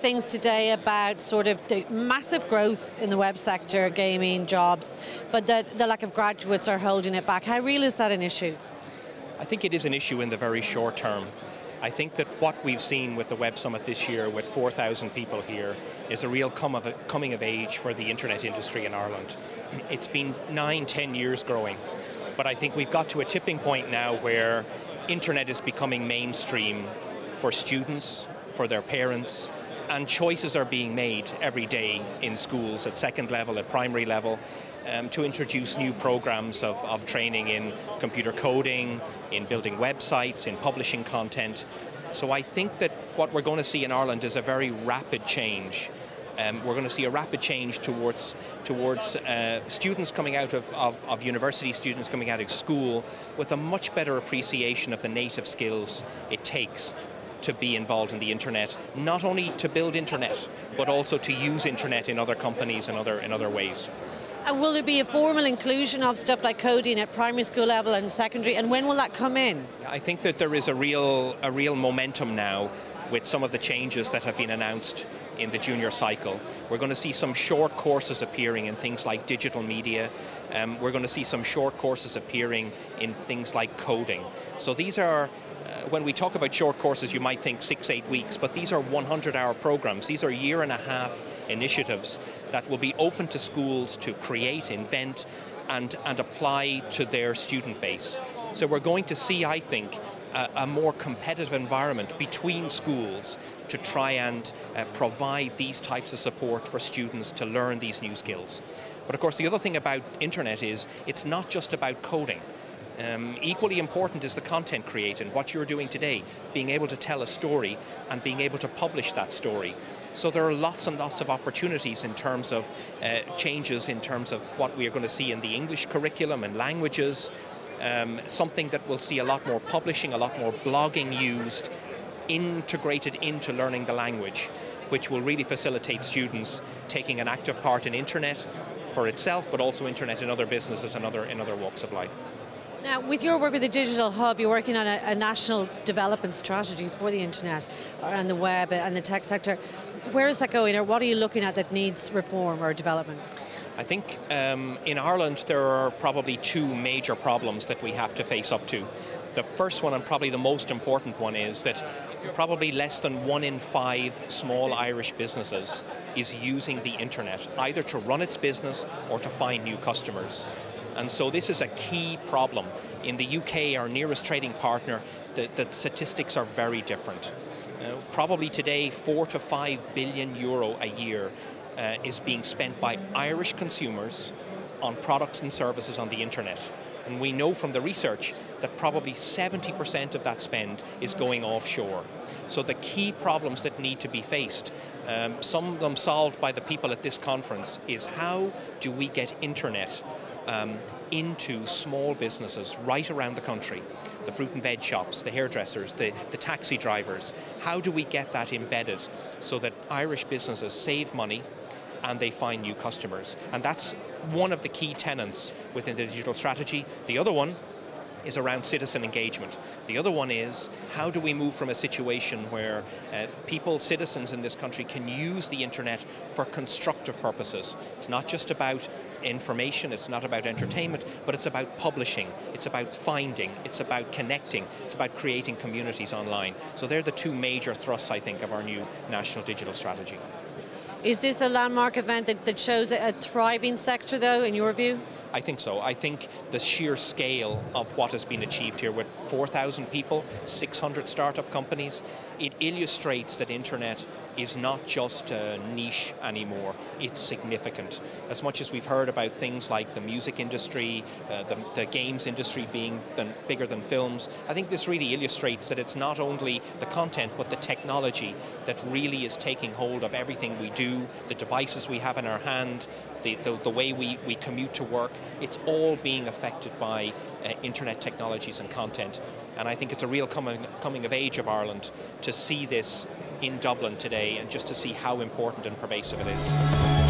things today about sort of the massive growth in the web sector, gaming, jobs, but the lack of graduates are holding it back. How real is that an issue? I think it is an issue in the very short term. I think that what we've seen with the Web Summit this year, with 4,000 people here, is a real coming of age for the internet industry in Ireland. It's been 9-10 years growing, but I think we've got to a tipping point now where internet is becoming mainstream for students, for their parents, and choices are being made every day in schools at second level, at primary level, to introduce new programs of training in computer coding, in building websites, in publishing content. So I think that what we're going to see in Ireland is a very rapid change. We're going to see a rapid change towards students coming out of university, students coming out of school with a much better appreciation of the native skills it takes to be involved in the internet, not only to build internet, but also to use internet in other companies and in other ways. And will there be a formal inclusion of stuff like coding at primary school level and secondary, and when will that come in? I think that there is a real momentum now with some of the changes that have been announced in the junior cycle. We're going to see some short courses appearing in things like digital media. We're going to see some short courses appearing in things like coding. So these are, when we talk about short courses, you might think 6-8 weeks, but these are 100-hour programs. These are year-and-a-half initiatives that will be open to schools to create, invent, and apply to their student base. So we're going to see, I think, a more competitive environment between schools to try and provide these types of support for students to learn these new skills. But of course, the other thing about internet is it's not just about coding. Equally important is the content created, what you're doing today, being able to tell a story and being able to publish that story. So there are lots and lots of opportunities in terms of changes in terms of what we are going to see in the English curriculum and languages, something that will see a lot more publishing, a lot more blogging used, integrated into learning the language, which will really facilitate students taking an active part in internet for itself, but also internet in other businesses and in other walks of life. Now, with your work with the Digital Hub, you're working on a national development strategy for the internet and the web and the tech sector. Where is that going, or what are you looking at that needs reform or development? I think in Ireland there are probably two major problems that we have to face up to. The first one, and probably the most important one, is that probably less than 1 in 5 small Irish businesses is using the internet, either to run its business or to find new customers. And so this is a key problem. In the UK, our nearest trading partner, the statistics are very different. Probably today, 4 to 5 billion euro a year is being spent by Irish consumers on products and services on the internet. And we know from the research that probably 70% of that spend is going offshore. So the key problems that need to be faced, some of them solved by the people at this conference, is how do we get internet into small businesses right around the country, the fruit and veg shops, the hairdressers, the taxi drivers. How do we get that embedded so that Irish businesses save money and they find new customers? And that's one of the key tenets within the digital strategy. The other one is around citizen engagement. The other one is, how do we move from a situation where citizens in this country can use the internet for constructive purposes? It's not just about information, it's not about entertainment, but it's about publishing, it's about finding, it's about connecting, it's about creating communities online. So they're the two major thrusts, I think, of our new national digital strategy. Is this a landmark event that shows a thriving sector, though, in your view? I think so. I think the sheer scale of what has been achieved here with 4,000 people, 600 startup companies, it illustrates that internet is not just a niche anymore, it's significant. As much as we've heard about things like the music industry, the games industry being bigger than films, I think this really illustrates that it's not only the content but the technology that really is taking hold of everything we do, the devices we have in our hand, the way we commute to work. It's all being affected by internet technologies and content. And I think it's a real coming of age of Ireland to see this in Dublin today and just to see how important and pervasive it is.